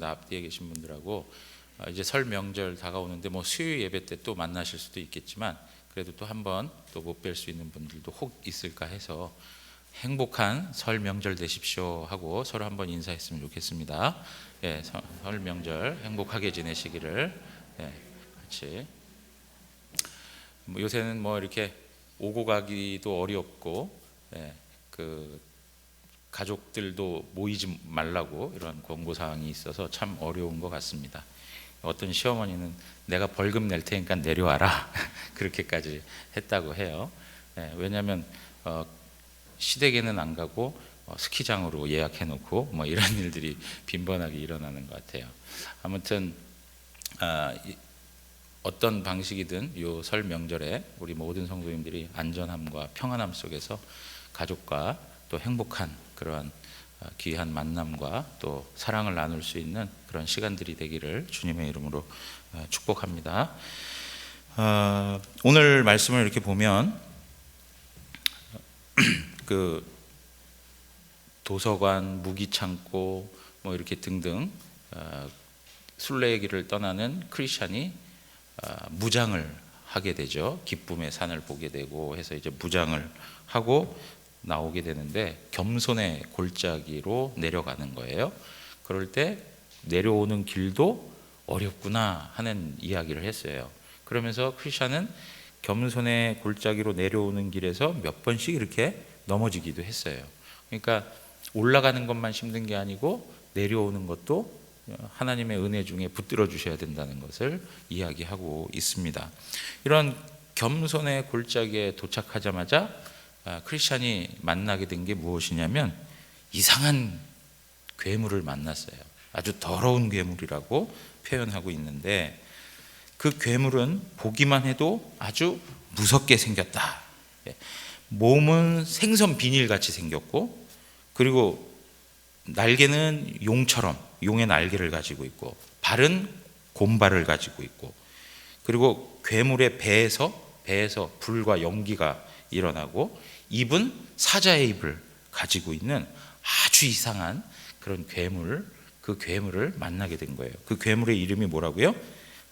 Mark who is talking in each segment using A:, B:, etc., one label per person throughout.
A: 있습니다. 앞뒤에 계신 분들하고 이제 설 명절 다가오는데 뭐 수요 예배 때 또 만나실 수도 있겠지만 그래도 또 한 번 또 못 뵐 수 있는 분들도 혹 있을까 해서 행복한 설 명절 되십시오 하고 서로 한번 인사했으면 좋겠습니다. 예, 설 명절 행복하게 지내시기를 같이. 요새는 뭐 이렇게 오고 가기도 어렵고 그 가족들도 모이지 말라고 이런 권고 사항이 있어서 참 어려운 것 같습니다. 어떤 시어머니는 내가 벌금 낼 테니까 내려와라 그렇게까지 했다고 해요. 왜냐하면 시댁에는 안 가고 스키장으로 예약해 놓고 뭐 이런 일들이 빈번하게 일어나는 것 같아요. 아무튼 어떤 방식이든 요 설 명절에 우리 모든 성도님들이 안전함과 평안함 속에서 가족과 또 행복한 그러한 귀한 만남과 또 사랑을 나눌 수 있는 그런 시간들이 되기를 주님의 이름으로 축복합니다. 오늘 말씀을 이렇게 보면 그 도서관, 무기창고 뭐 이렇게 등등 순례의 길을 떠나는 크리스찬이 무장을 하게 되죠. 기쁨의 산을 보게 되고 해서 이제 무장을 하고 나오게 되는데 겸손의 골짜기로 내려가는 거예요. 그럴 때 내려오는 길도 어렵구나 하는 이야기를 했어요. 그러면서 크리스찬은 겸손의 골짜기로 내려오는 길에서 몇 번씩 이렇게 넘어지기도 했어요. 그러니까 올라가는 것만 힘든 게 아니고 내려오는 것도 하나님의 은혜 중에 붙들어 주셔야 된다는 것을 이야기하고 있습니다. 이런 겸손의 골짜기에 도착하자마자 크리스찬이 만나게 된 게 무엇이냐면 이상한 괴물을 만났어요. 아주 더러운 괴물이라고 표현하고 있는데 그 괴물은 보기만 해도 아주 무섭게 생겼다. 몸은 생선 비닐같이 생겼고 그리고 날개는 용처럼 용의 날개를 가지고 있고 발은 곰발을 가지고 있고 그리고 괴물의 배에서 불과 연기가 일어나고 입은 사자의 입을 가지고 있는 아주 이상한 그런 괴물, 그 괴물을 만나게 된 거예요. 그 괴물의 이름이 뭐라고요?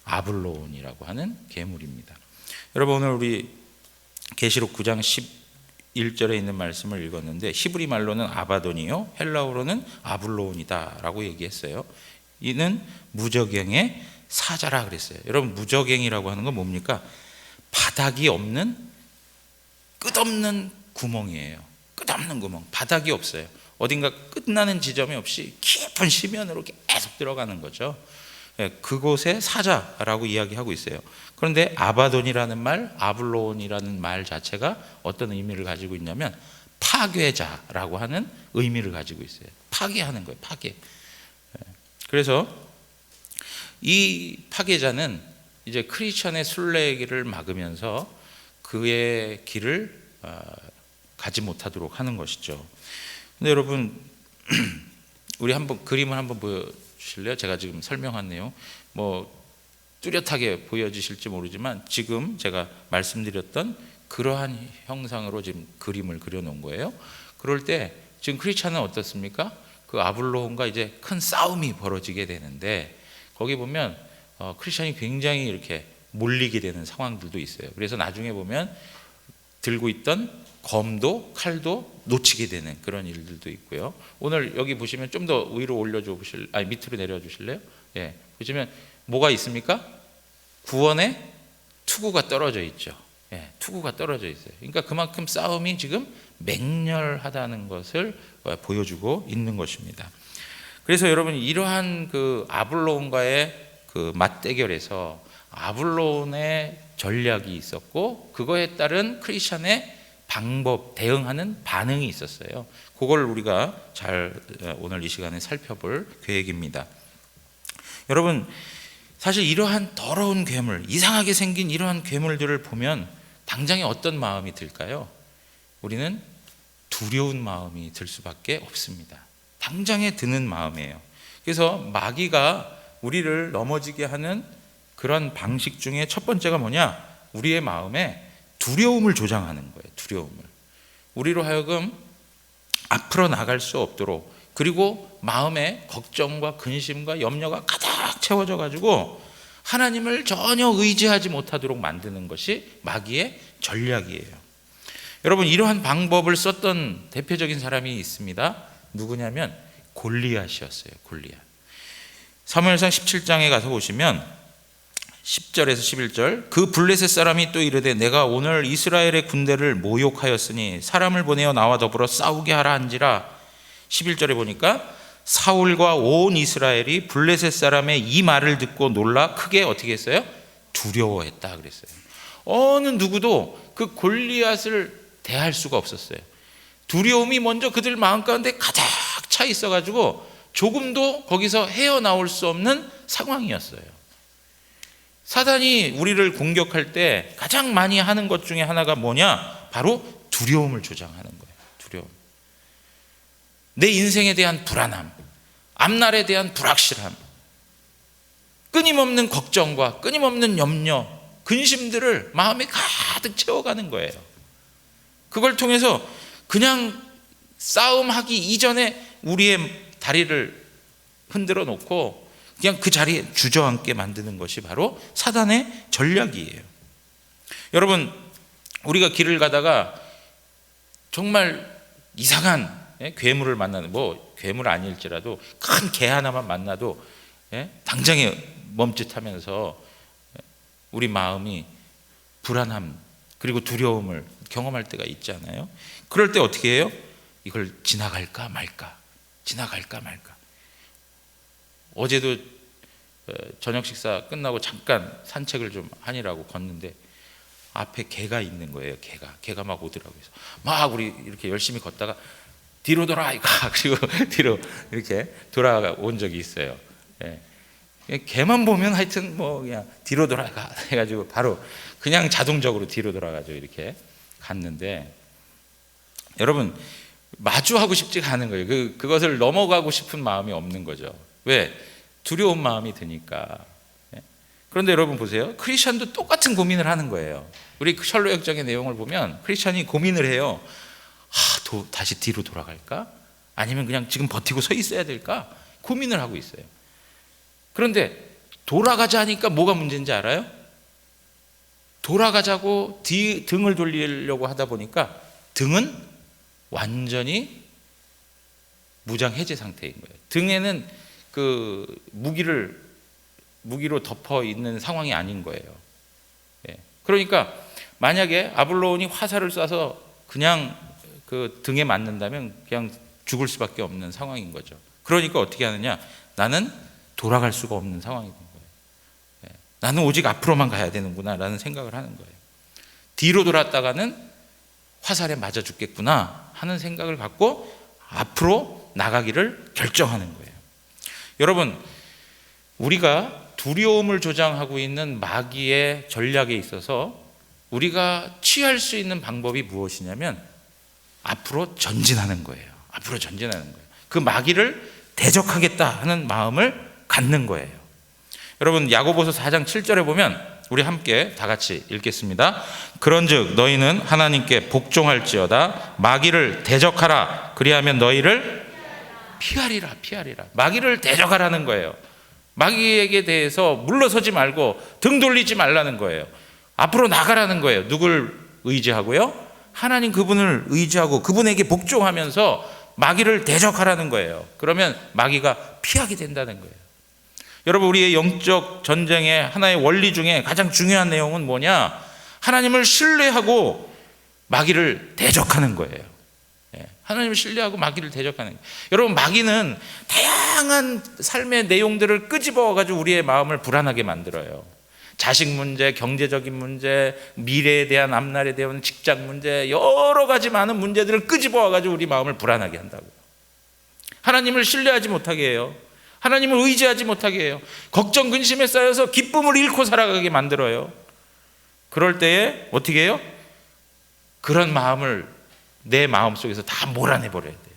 A: 아블론이라고 하는 괴물입니다. 여러분 오늘 우리 계시록 9장 11절에 있는 말씀을 읽었는데 히브리 말로는 아바돈이요 헬라어로는 아블론이다 라고 얘기했어요. 이는 무저갱의 사자라 그랬어요. 여러분 무저갱이라고 하는 건 뭡니까? 바닥이 없는 끝없는 구멍이에요. 끝없는 구멍, 바닥이 없어요. 어딘가 끝나는 지점이 없이 깊은 심연으로 계속 들어가는 거죠. 그곳에 사자라고 이야기하고 있어요. 그런데 아바돈이라는 말, 아블론이라는 말 자체가 어떤 의미를 가지고 있냐면 파괴자라고 하는 의미를 가지고 있어요. 파괴하는 거예요. 파괴. 그래서 이 파괴자는 이제 크리스천의 순례의 길을 막으면서 그의 길을 가지 못하도록 하는 것이죠. 근데 여러분 우리 한번 그림을 한번 보여주실래요? 제가 지금 설명한 내용 뭐 뚜렷하게 보여지실지 모르지만 지금 제가 말씀드렸던 그러한 형상으로 지금 그림을 그려놓은 거예요. 그럴 때 지금 크리스찬은 어떻습니까? 그 아블론과 이제 큰 싸움이 벌어지게 되는데 거기 보면 크리스찬이 굉장히 이렇게 몰리게 되는 상황들도 있어요. 그래서 나중에 보면 들고 있던 검도 칼도 놓치게 되는 그런 일들도 있고요. 오늘 여기 보시면 좀 더 위로 올려줘 보실, 아니 밑으로 내려 주실래요? 예, 보시면 뭐가 있습니까? 구원의 투구가 떨어져 있죠. 예, 투구가 떨어져 있어요. 그러니까 그만큼 싸움이 지금 맹렬하다는 것을 보여주고 있는 것입니다. 그래서 여러분 이러한 그 아블론과의 그 맞대결에서 아블론의 전략이 있었고 그거에 따른 크리스찬의 방법, 대응하는 반응이 있었어요. 그걸 우리가 잘 오늘 이 시간에 살펴볼 계획입니다. 여러분 사실 이러한 더러운 괴물, 이상하게 생긴 이러한 괴물들을 보면 당장에 어떤 마음이 들까요? 우리는 두려운 마음이 들 수밖에 없습니다. 당장에 드는 마음이에요. 그래서 마귀가 우리를 넘어지게 하는 그런 방식 중에 첫 번째가 뭐냐? 우리의 마음에 두려움을 조장하는 거예요. 두려움을. 우리로 하여금 앞으로 나갈 수 없도록 그리고 마음에 걱정과 근심과 염려가 가득 채워져 가지고 하나님을 전혀 의지하지 못하도록 만드는 것이 마귀의 전략이에요. 여러분, 이러한 방법을 썼던 대표적인 사람이 있습니다. 누구냐면 골리앗이었어요. 골리앗. 사무엘상 17장에 가서 보시면 10절에서 11절, 그 블레셋 사람이 또 이르되 내가 오늘 이스라엘의 군대를 모욕하였으니 사람을 보내어 나와 더불어 싸우게 하라 한지라. 11절에 보니까 사울과 온 이스라엘이 블레셋 사람의 이 말을 듣고 놀라 크게 어떻게 했어요? 두려워했다 그랬어요. 어느 누구도 그 골리앗을 대할 수가 없었어요. 두려움이 먼저 그들 마음 가운데 가득 차 있어가지고 조금도 거기서 헤어나올 수 없는 상황이었어요. 사단이 우리를 공격할 때 가장 많이 하는 것 중에 하나가 뭐냐? 바로 두려움을 조장하는 거예요. 두려움. 내 인생에 대한 불안함, 앞날에 대한 불확실함, 끊임없는 걱정과 끊임없는 염려, 근심들을 마음에 가득 채워가는 거예요. 그걸 통해서 그냥 싸움하기 이전에 우리의 다리를 흔들어 놓고 그냥 그 자리에 주저앉게 만드는 것이 바로 사단의 전략이에요. 여러분, 우리가 길을 가다가 정말 이상한 괴물을 만나는, 뭐 괴물 아닐지라도 큰 개 하나만 만나도 당장에 멈칫하면서 우리 마음이 불안함 그리고 두려움을 경험할 때가 있잖아요. 그럴 때 어떻게 해요? 이걸 지나갈까 말까, 지나갈까 말까. 어제도 저녁 식사 끝나고 잠깐 산책을 좀 하니라고 걷는데 앞에 개가 있는 거예요. 개가 막 오더라고요. 막 우리 이렇게 열심히 걷다가 뒤로 돌아 이거 그리고 뒤로 이렇게 돌아온 적이 있어요. 개만 보면 하여튼 뭐 그냥 뒤로 돌아가 해가지고 바로 그냥 자동적으로 뒤로 돌아가죠. 이렇게 갔는데 여러분, 마주하고 싶지가 않은 거예요. 그것을 넘어가고 싶은 마음이 없는 거죠. 왜? 두려운 마음이 드니까. 그런데 여러분 보세요. 크리스천도 똑같은 고민을 하는 거예요. 우리 셜록 역정의 내용을 보면 크리스천이 고민을 해요. 다시 뒤로 돌아갈까? 아니면 그냥 지금 버티고 서 있어야 될까? 고민을 하고 있어요. 그런데 돌아가자 하니까 뭐가 문제인지 알아요? 돌아가자고 등을 돌리려고 하다 보니까 등은 완전히 무장 해제 상태인 거예요. 등에는 그 무기로 덮어 있는 상황이 아닌 거예요. 그러니까 만약에 아블론이 화살을 쏴서 그냥 그 등에 맞는다면 그냥 죽을 수밖에 없는 상황인 거죠. 그러니까 어떻게 하느냐? 나는 돌아갈 수가 없는 상황이 된 거예요. 나는 오직 앞으로만 가야 되는구나 라는 생각을 하는 거예요. 뒤로 돌았다가는 화살에 맞아 죽겠구나 하는 생각을 갖고 앞으로 나가기를 결정하는 거예요. 여러분, 우리가 두려움을 조장하고 있는 마귀의 전략에 있어서 우리가 취할 수 있는 방법이 무엇이냐면 앞으로 전진하는 거예요. 앞으로 전진하는 거예요. 그 마귀를 대적하겠다 하는 마음을 갖는 거예요. 여러분, 야고보서 4장 7절에 보면 우리 함께 다 같이 읽겠습니다. 그런즉 너희는 하나님께 복종할지어다 마귀를 대적하라 그리하면 너희를 피하리라. 마귀를 대적하라는 거예요. 마귀에게 대해서 물러서지 말고 등 돌리지 말라는 거예요. 앞으로 나가라는 거예요. 누굴 의지하고요? 하나님 그분을 의지하고 그분에게 복종하면서 마귀를 대적하라는 거예요. 그러면 마귀가 피하게 된다는 거예요. 여러분, 우리의 영적 전쟁의 하나의 원리 중에 가장 중요한 내용은 뭐냐? 하나님을 신뢰하고 마귀를 대적하는 거예요. 하나님을 신뢰하고 마귀를 대적하는 거예요. 여러분, 마귀는 다양한 삶의 내용들을 끄집어가지고 우리의 마음을 불안하게 만들어요. 자식 문제, 경제적인 문제, 미래에 대한, 앞날에 대한 직장 문제, 여러 가지 많은 문제들을 끄집어와가지고 우리 마음을 불안하게 한다고요. 하나님을 신뢰하지 못하게 해요. 하나님을 의지하지 못하게 해요. 걱정, 근심에 쌓여서 기쁨을 잃고 살아가게 만들어요. 그럴 때에 어떻게 해요? 그런 마음을 내 마음속에서 다 몰아내버려야 돼요.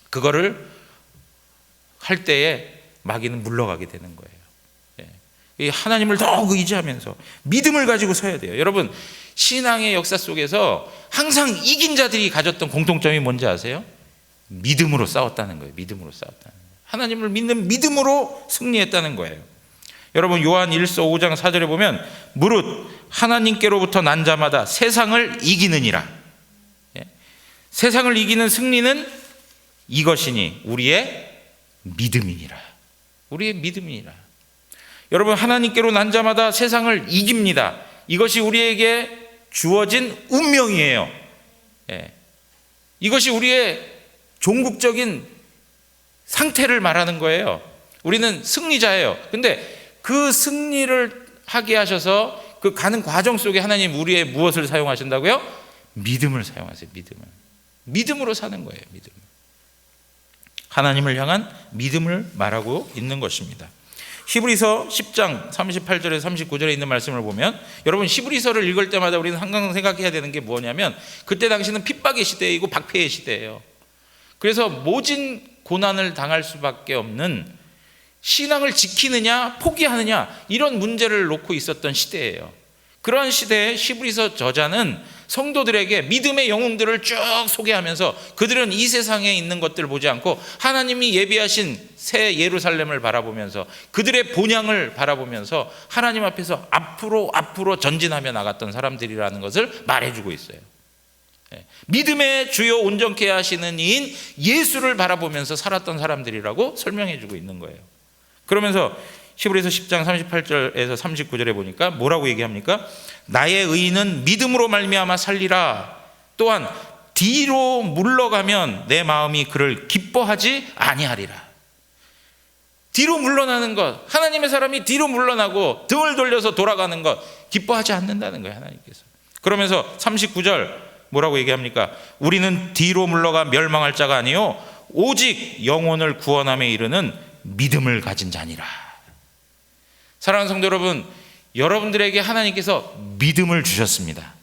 A: 그거를 할 때에 마귀는 물러가게 되는 거예요. 하나님을 더욱 의지하면서 믿음을 가지고 서야 돼요. 여러분, 신앙의 역사 속에서 항상 이긴 자들이 가졌던 공통점이 뭔지 아세요? 믿음으로 싸웠다는 거예요. 믿음으로 싸웠다는 거예요. 하나님을 믿는 믿음으로 승리했다는 거예요. 여러분 요한 1서 5장 4절에 보면 무릇 하나님께로부터 난 자마다 세상을 이기느니라. 세상을 이기는 승리는 이것이니 우리의 믿음이니라. 우리의 믿음이니라. 여러분 하나님께로 난 자마다 세상을 이깁니다. 이것이 우리에게 주어진 운명이에요. 이것이 우리의 종국적인 상태를 말하는 거예요. 우리는 승리자예요. 근데 그 승리를 하게 하셔서 그 가는 과정 속에 하나님 우리의 무엇을 사용하신다고요? 믿음을 사용하세요. 믿음으로 사는 거예요. 믿음. 하나님을 향한 믿음을 말하고 있는 것입니다. 히브리서 10장 38절에서 39절에 있는 말씀을 보면 여러분 히브리서를 읽을 때마다 우리는 항상 생각해야 되는 게 뭐냐면 그때 당시는 핍박의 시대이고 박해의 시대예요. 그래서 모진 고난을 당할 수밖에 없는 신앙을 지키느냐 포기하느냐 이런 문제를 놓고 있었던 시대예요. 그러한 시대에 히브리서 저자는 성도들에게 믿음의 영웅들을 쭉 소개하면서 그들은 이 세상에 있는 것들을 보지 않고 하나님이 예비하신 새 예루살렘을 바라보면서 그들의 본향을 바라보면서 하나님 앞에서 앞으로 전진하며 나갔던 사람들이라는 것을 말해주고 있어요. 믿음의 주요 온전케 하시는 이인 예수를 바라보면서 살았던 사람들이라고 설명해주고 있는 거예요. 그러면서 히브리서 10장 38절에서 39절에 보니까 뭐라고 얘기합니까? 나의 의인은 믿음으로 말미암아 살리라. 또한 뒤로 물러가면 내 마음이 그를 기뻐하지 아니하리라. 뒤로 물러나는 것, 하나님의 사람이 뒤로 물러나고 등을 돌려서 돌아가는 것 기뻐하지 않는다는 거예요. 하나님께서. 그러면서 39절 뭐라고 얘기합니까? 우리는 뒤로 물러가 멸망할 자가 아니요 오직 영혼을 구원함에 이르는 믿음을 가진 자니라. 사랑하는 성도 여러분, 여러분들에게 하나님께서 믿음을 주셨습니다.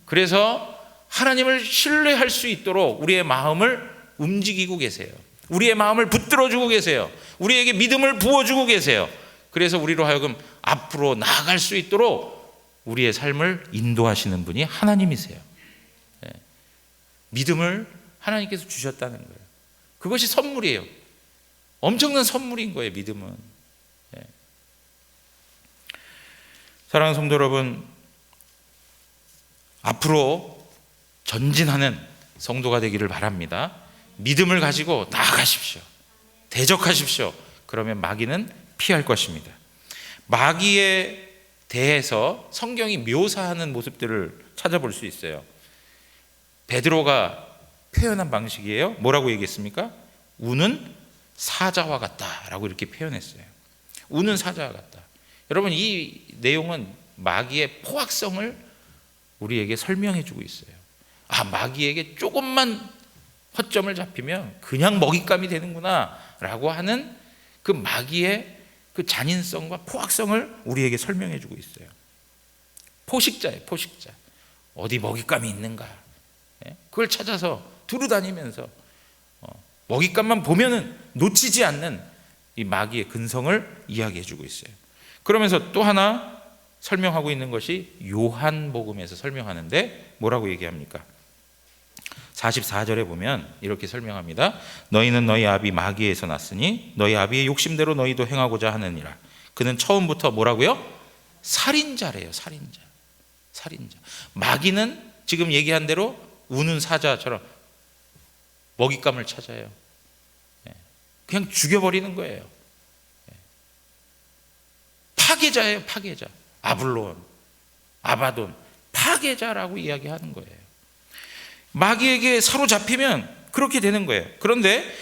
A: 그래서 하나님을 신뢰할 수 있도록 우리의 마음을 움직이고 계세요. 우리의 마음을 붙들어주고 계세요. 우리에게 믿음을 부어주고 계세요. 그래서 우리로 하여금 앞으로 나아갈 수 있도록 우리의 삶을 인도하시는 분이 하나님이세요. 믿음을 하나님께서 주셨다는 거예요. 그것이 선물이에요. 엄청난 선물인 거예요. 믿음은. 사랑하는 성도 여러분, 앞으로 전진하는 성도가 되기를 바랍니다. 믿음을 가지고 나아가십시오. 대적하십시오. 그러면 마귀는 피할 것입니다. 마귀에 대해서 성경이 묘사하는 모습들을 찾아볼 수 있어요. 베드로가 표현한 방식이에요. 뭐라고 얘기했습니까? 우는 사자와 같다라고 이렇게 표현했어요. 우는 사자와 같다. 여러분 이 내용은 마귀의 포악성을 우리에게 설명해 주고 있어요. 마귀에게 조금만 허점을 잡히면 그냥 먹잇감이 되는구나 라고 하는 그 마귀의 그 잔인성과 포악성을 우리에게 설명해 주고 있어요. 포식자예요. 포식자. 어디 먹잇감이 있는가 그걸 찾아서 두루다니면서 먹잇감만 보면은 놓치지 않는 이 마귀의 근성을 이야기해 주고 있어요. 그러면서 또 하나 설명하고 있는 것이 요한복음에서 설명하는데 뭐라고 얘기합니까? 44절에 보면 이렇게 설명합니다. 너희는 너희 아비 마귀에서 났으니 너희 아비의 욕심대로 너희도 행하고자 하느니라. 그는 처음부터 뭐라고요? 살인자래요. 살인자. 마귀는 지금 얘기한 대로 우는 사자처럼 먹잇감을 찾아요. 그냥 죽여버리는 거예요. 파괴자예요. 파괴자. 아블론, 아바돈, 파괴자라고 이야기하는 거예요. 마귀에게 사로잡히면 그렇게 되는 거예요. 그런데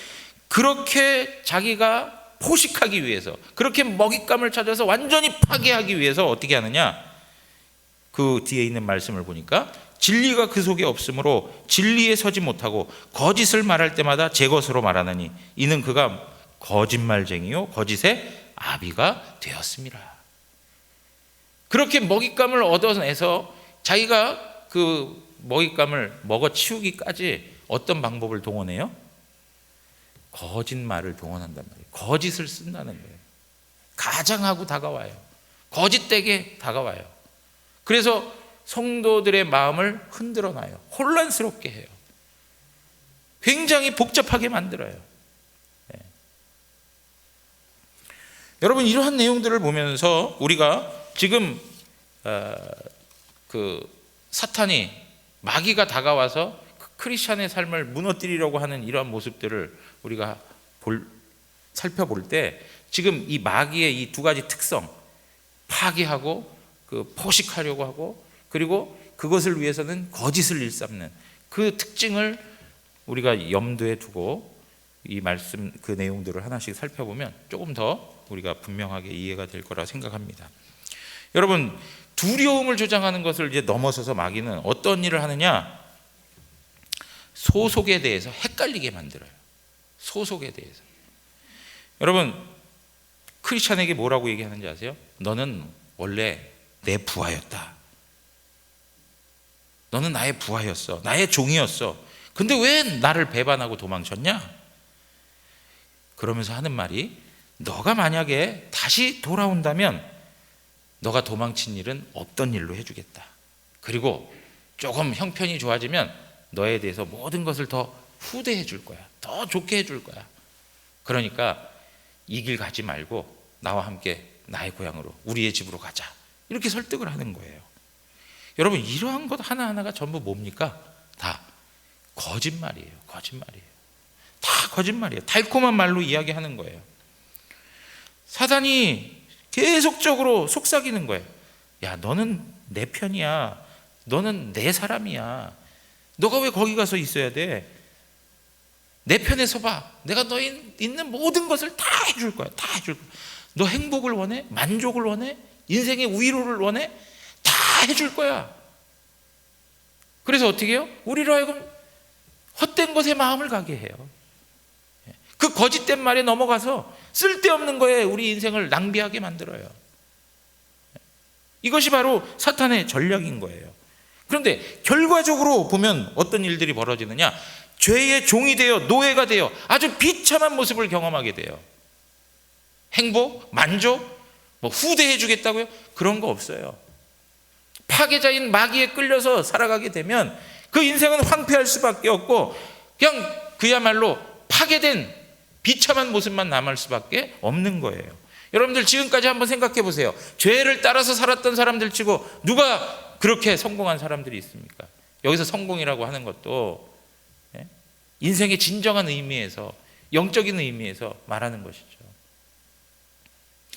A: 그렇게 자기가 포식하기 위해서, 그렇게 먹잇감을 찾아서 완전히 파괴하기 위해서 어떻게 하느냐? 그 뒤에 있는 말씀을 보니까 진리가 그 속에 없으므로 진리에 서지 못하고 거짓을 말할 때마다 제 것으로 말하느니 이는 그가 거짓말쟁이요 거짓의 아비가 되었습니다. 그렇게 먹잇감을 얻어내서 자기가 그 먹잇감을 먹어치우기까지 어떤 방법을 동원해요? 거짓말을 동원한단 말이에요. 거짓을 쓴다는 거예요. 가장하고 다가와요. 거짓되게 다가와요. 그래서 성도들의 마음을 흔들어 놔요. 혼란스럽게 해요. 굉장히 복잡하게 만들어요. 네. 여러분, 이러한 내용들을 보면서 우리가 지금 그 사탄이, 마귀가 다가와서 크리스찬의 삶을 무너뜨리려고 하는 이러한 모습들을 우리가 살펴볼 때, 지금 이 마귀의 이 두 가지 특성, 파괴하고 포식하려고 하고, 그리고 그것을 위해서는 거짓을 일삼는 그 특징을 우리가 염두에 두고 이 말씀 그 내용들을 하나씩 살펴보면 조금 더 우리가 분명하게 이해가 될 거라 생각합니다. 여러분, 두려움을 조장하는 것을 이제 넘어서서 마귀는 어떤 일을 하느냐? 소속에 대해서 헷갈리게 만들어요. 소속에 대해서. 여러분, 크리스찬에게 뭐라고 얘기하는지 아세요? 너는 원래 내 부하였다. 너는 나의 부하였어. 나의 종이었어. 근데 왜 나를 배반하고 도망쳤냐? 그러면서 하는 말이, 너가 만약에 다시 돌아온다면 너가 도망친 일은 없던 일로 해주겠다. 그리고 조금 형편이 좋아지면 너에 대해서 모든 것을 더 후대해 줄 거야. 더 좋게 해줄 거야. 그러니까 이 길 가지 말고 나와 함께 나의 고향으로, 우리의 집으로 가자. 이렇게 설득을 하는 거예요. 여러분, 이러한 것 하나하나가 전부 뭡니까? 다 거짓말이에요. 거짓말이에요. 다 거짓말이에요. 달콤한 말로 이야기하는 거예요. 사단이 계속적으로 속삭이는 거예요. 야, 너는 내 편이야. 너는 내 사람이야. 너가 왜 거기 가서 있어야 돼? 내 편에 서봐. 내가 너 있는 모든 것을 다 해줄 거야. 다 해줄 거야. 너 행복을 원해? 만족을 원해? 인생의 위로를 원해? 다 해줄 거야. 그래서 어떻게 해요? 우리로 하여금 헛된 것에 마음을 가게 해요. 그 거짓된 말에 넘어가서 쓸데없는 거에 우리 인생을 낭비하게 만들어요. 이것이 바로 사탄의 전략인 거예요. 그런데 결과적으로 보면 어떤 일들이 벌어지느냐? 죄의 종이 되어 노예가 되어 아주 비참한 모습을 경험하게 돼요. 행복, 만족, 후대해 주겠다고요? 그런 거 없어요. 파괴자인 마귀에 끌려서 살아가게 되면 그 인생은 황폐할 수밖에 없고, 그냥 그야말로 파괴된 비참한 모습만 남을 수밖에 없는 거예요. 여러분들 지금까지 한번 생각해 보세요. 죄를 따라서 살았던 사람들 치고 누가 그렇게 성공한 사람들이 있습니까? 여기서 성공이라고 하는 것도 인생의 진정한 의미에서, 영적인 의미에서 말하는 것이죠.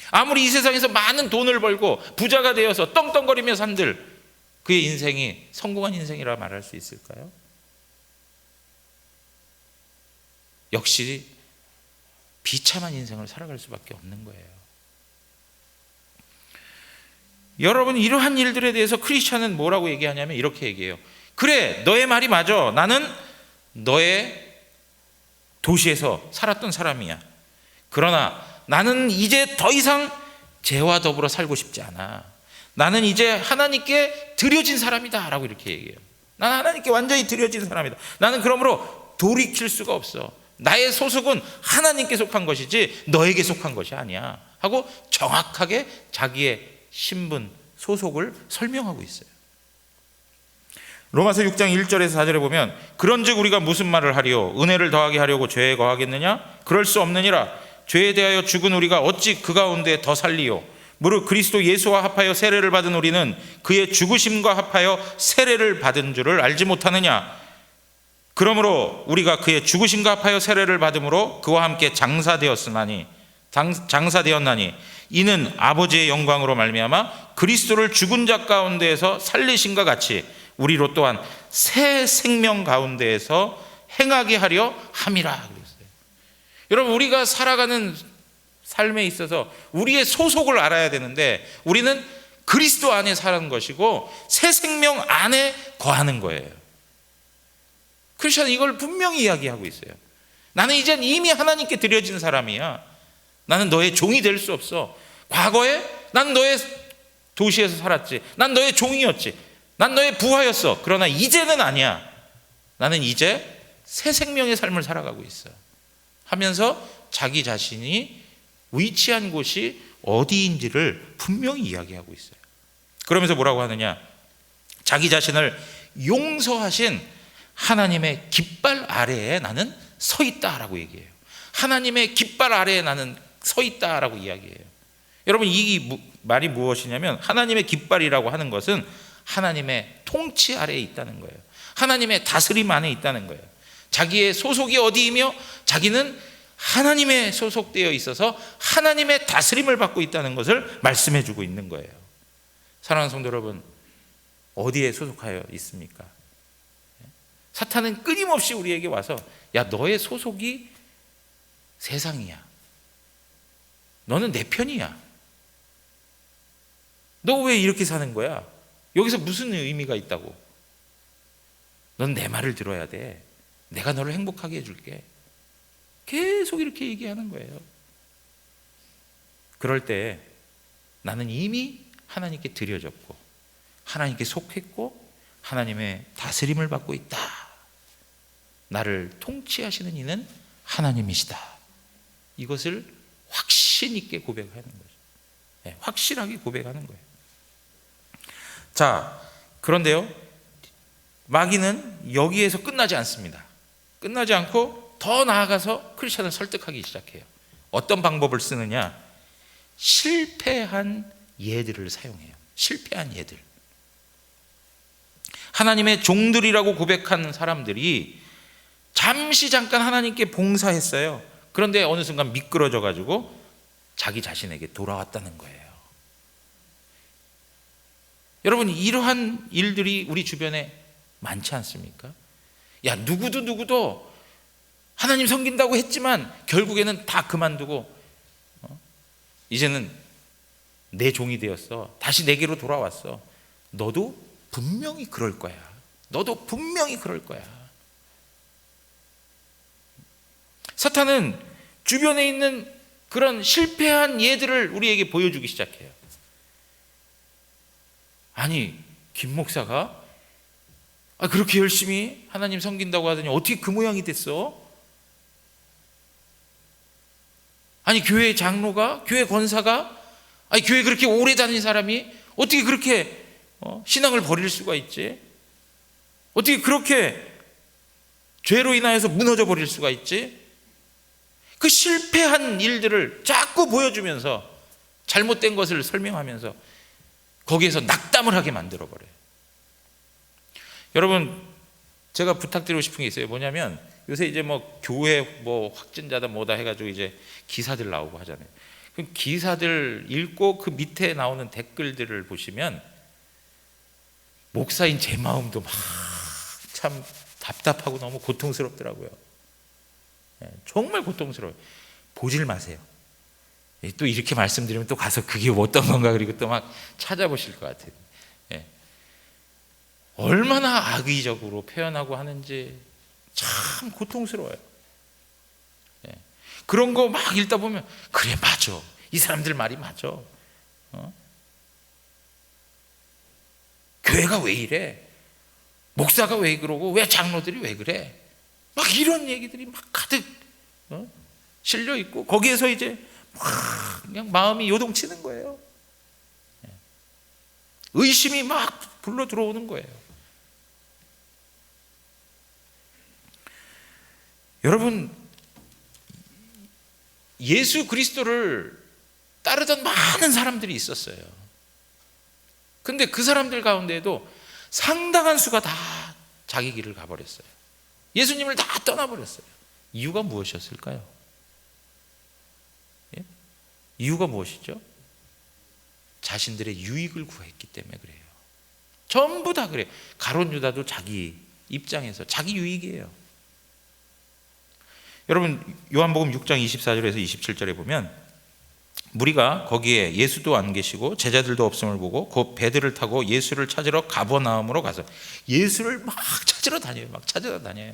A: 아무리 이 세상에서 많은 돈을 벌고 부자가 되어서 떵떵거리며 산들, 그의 인생이 성공한 인생이라 말할 수 있을까요? 역시 비참한 인생을 살아갈 수밖에 없는 거예요. 여러분, 이러한 일들에 대해서 크리스찬은 뭐라고 얘기하냐면 이렇게 얘기해요. 그래, 너의 말이 맞아. 나는 너의 도시에서 살았던 사람이야. 그러나 나는 이제 더 이상 죄와 더불어 살고 싶지 않아. 나는 이제 하나님께 드려진 사람이다 라고 이렇게 얘기해요. 나는 하나님께 완전히 드려진 사람이다. 나는 그러므로 돌이킬 수가 없어. 나의 소속은 하나님께 속한 것이지 너에게 속한 것이 아니야 하고 정확하게 자기의 신분, 소속을 설명하고 있어요. 로마서 6장 1절에서 4절에 보면, 그런즉 우리가 무슨 말을 하리요? 은혜를 더하게 하려고 죄에 거하겠느냐? 그럴 수 없느니라. 죄에 대하여 죽은 우리가 어찌 그 가운데 더 살리요? 무릇 그리스도 예수와 합하여 세례를 받은 우리는 그의 죽으심과 합하여 세례를 받은 줄을 알지 못하느냐? 그러므로 우리가 그의 죽으심과 합하여 세례를 받음으로 그와 함께 장사되었나니 이는 아버지의 영광으로 말미암아 그리스도를 죽은 자 가운데에서 살리신과 같이 우리로 또한 새 생명 가운데에서 행하게 하려 함이라 그랬어요. 여러분, 우리가 살아가는 삶에 있어서 우리의 소속을 알아야 되는데, 우리는 그리스도 안에 사는 것이고 새 생명 안에 거하는 거예요. 크리스천은 이걸 분명히 이야기하고 있어요. 나는 이젠 이미 하나님께 드려진 사람이야. 나는 너의 종이 될 수 없어. 과거에 난 너의 도시에서 살았지. 난 너의 종이었지. 난 너의 부하였어. 그러나 이제는 아니야. 나는 이제 새 생명의 삶을 살아가고 있어 하면서 자기 자신이 위치한 곳이 어디인지를 분명히 이야기하고 있어요. 그러면서 뭐라고 하느냐? 자기 자신을 용서하신 하나님의 깃발 아래에 나는 서 있다라고 얘기해요. 하나님의 깃발 아래에 나는 서 있다라고 이야기해요. 여러분, 이 말이 무엇이냐면 하나님의 깃발이라고 하는 것은 하나님의 통치 아래에 있다는 거예요. 하나님의 다스림 안에 있다는 거예요. 자기의 소속이 어디이며 자기는 하나님에 소속되어 있어서 하나님의 다스림을 받고 있다는 것을 말씀해 주고 있는 거예요. 사랑하는 성도 여러분, 어디에 소속하여 있습니까? 사탄은 끊임없이 우리에게 와서 야, 너의 소속이 세상이야. 너는 내 편이야. 너 왜 이렇게 사는 거야? 여기서 무슨 의미가 있다고? 넌 내 말을 들어야 돼. 내가 너를 행복하게 해줄게. 계속 이렇게 얘기하는 거예요. 그럴 때 나는 이미 하나님께 드려졌고 하나님께 속했고 하나님의 다스림을 받고 있다. 나를 통치하시는 이는 하나님이시다. 이것을 확신 있게 고백하는 거죠. 네, 확실하게 고백하는 거예요. 자, 그런데요, 마귀는 여기에서 끝나지 않습니다. 끝나지 않고 더 나아가서 크리스천을 설득하기 시작해요. 어떤 방법을 쓰느냐? 실패한 예들을 사용해요. 실패한 예들. 하나님의 종들이라고 고백한 사람들이 잠깐 하나님께 봉사했어요. 그런데 어느 순간 미끄러져 가지고 자기 자신에게 돌아왔다는 거예요. 여러분, 이러한 일들이 우리 주변에 많지 않습니까? 야, 누구도 하나님 섬긴다고 했지만 결국에는 다 그만두고 이제는 내 종이 되었어. 다시 내게로 돌아왔어. 너도 분명히 그럴 거야. 너도 분명히 그럴 거야. 사탄은 주변에 있는 그런 실패한 예들을 우리에게 보여주기 시작해요. 아니, 김 목사가 그렇게 열심히 하나님 섬긴다고 하더니 어떻게 그 모양이 됐어? 아니, 교회 장로가, 교회 권사가, 아니, 교회 그렇게 오래 다닌 사람이 어떻게 그렇게 신앙을 버릴 수가 있지? 어떻게 그렇게 죄로 인하여서 무너져 버릴 수가 있지? 그 실패한 일들을 자꾸 보여주면서 잘못된 것을 설명하면서 거기에서 낙담을 하게 만들어 버려요. 여러분, 제가 부탁드리고 싶은 게 있어요. 뭐냐면 요새 이제 교회 확진자다 뭐다 해가지고 이제 기사들 나오고 하잖아요. 그럼 기사들 읽고 그 밑에 나오는 댓글들을 보시면 목사인 제 마음도 막 참 답답하고 너무 고통스럽더라고요. 정말 고통스러워요. 보질 마세요. 또 이렇게 말씀드리면 또 가서 그게 어떤 건가 그리고 또 막 찾아보실 것 같아요. 얼마나 악의적으로 표현하고 하는지 참 고통스러워요. 그런 거 막 읽다 보면 그래, 맞아. 이 사람들 말이 맞아. 교회가 왜 이래? 목사가 왜 그러고 왜 장로들이 왜 그래? 막 이런 얘기들이 막 가득 실려 있고 거기에서 이제 막 그냥 마음이 요동치는 거예요. 의심이 막 불러 들어오는 거예요. 여러분, 예수 그리스도를 따르던 많은 사람들이 있었어요. 근데 그 사람들 가운데에도 상당한 수가 다 자기 길을 가버렸어요. 예수님을 다 떠나버렸어요. 이유가 무엇이었을까요? 예? 이유가 무엇이죠? 자신들의 유익을 구했기 때문에 그래요. 전부 다 그래요. 가룟 유다도 자기 입장에서 자기 유익이에요. 여러분, 요한복음 6장 24절에서 27절에 보면 무리가 거기에 예수도 안 계시고 제자들도 없음을 보고 곧 배들을 타고 예수를 찾으러 가버나움으로 가서 예수를 막 찾으러 다녀요. 막 찾아다녀요.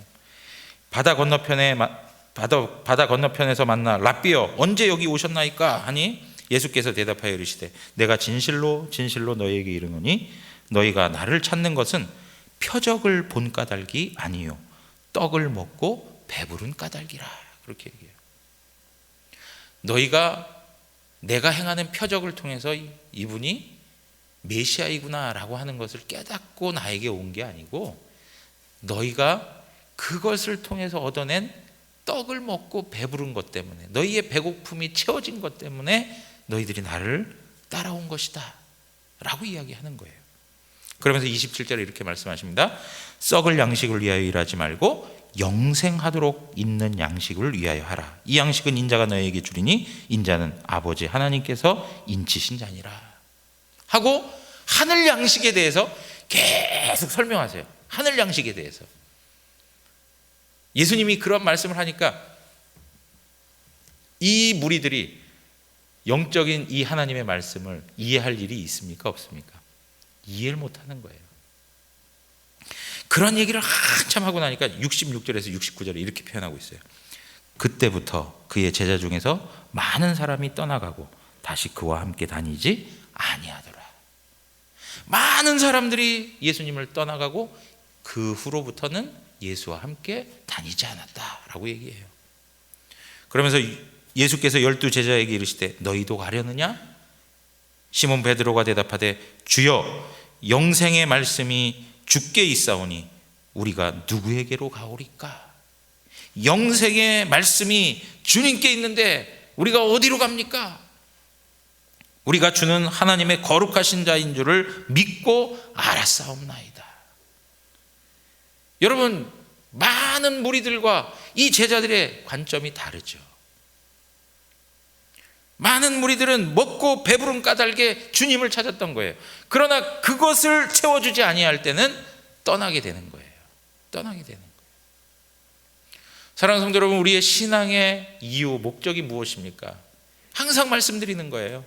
A: 바다 건너편에서 만나 랍비여 언제 여기 오셨나이까 하니 예수께서 대답하여 이르시되 내가 진실로 진실로 너희에게 이르노니 너희가 나를 찾는 것은 표적을 본 까닭이 아니요 떡을 먹고 배부른 까닭이라. 그렇게 얘기해요. 너희가 내가 행하는 표적을 통해서 이분이 메시아이구나 라고 하는 것을 깨닫고 나에게 온 게 아니고 너희가 그것을 통해서 얻어낸 떡을 먹고 배부른 것 때문에, 너희의 배고픔이 채워진 것 때문에 너희들이 나를 따라온 것이다 라고 이야기하는 거예요. 그러면서 27절에 이렇게 말씀하십니다. 썩을 양식을 위하여 일하지 말고 영생하도록 있는 양식을 위하여 하라. 이 양식은 인자가 너희에게 주리니 인자는 아버지 하나님께서 인치신 자니라 하고, 하늘 양식에 대해서 계속 설명하세요. 하늘 양식에 대해서. 예수님이 그런 말씀을 하니까 이 무리들이 영적인 이 하나님의 말씀을 이해할 일이 있습니까? 없습니까? 이해를 못하는 거예요. 그런 얘기를 한참 하고 나니까 66절에서 69절에 이렇게 표현하고 있어요. 그때부터 그의 제자 중에서 많은 사람이 떠나가고 다시 그와 함께 다니지 아니하더라. 많은 사람들이 예수님을 떠나가고 그 후로부터는 예수와 함께 다니지 않았다라고 얘기해요. 그러면서 예수께서 12 제자에게 이르시되 너희도 가려느냐? 시몬 베드로가 대답하되 주여 영생의 말씀이 주께 있사오니 우리가 누구에게로 가오리까? 영생의 말씀이 주님께 있는데 우리가 어디로 갑니까? 우리가 주는 하나님의 거룩하신 자인 줄을 믿고 알았사옵나이다. 여러분, 많은 무리들과 이 제자들의 관점이 다르죠. 많은 무리들은 먹고 배부른 까닭에 주님을 찾았던 거예요. 그러나 그것을 채워주지 아니할 때는 떠나게 되는 거예요. 떠나게 되는 거예요. 사랑하는 성도 여러분, 우리의 신앙의 이유, 목적이 무엇입니까? 항상 말씀드리는 거예요.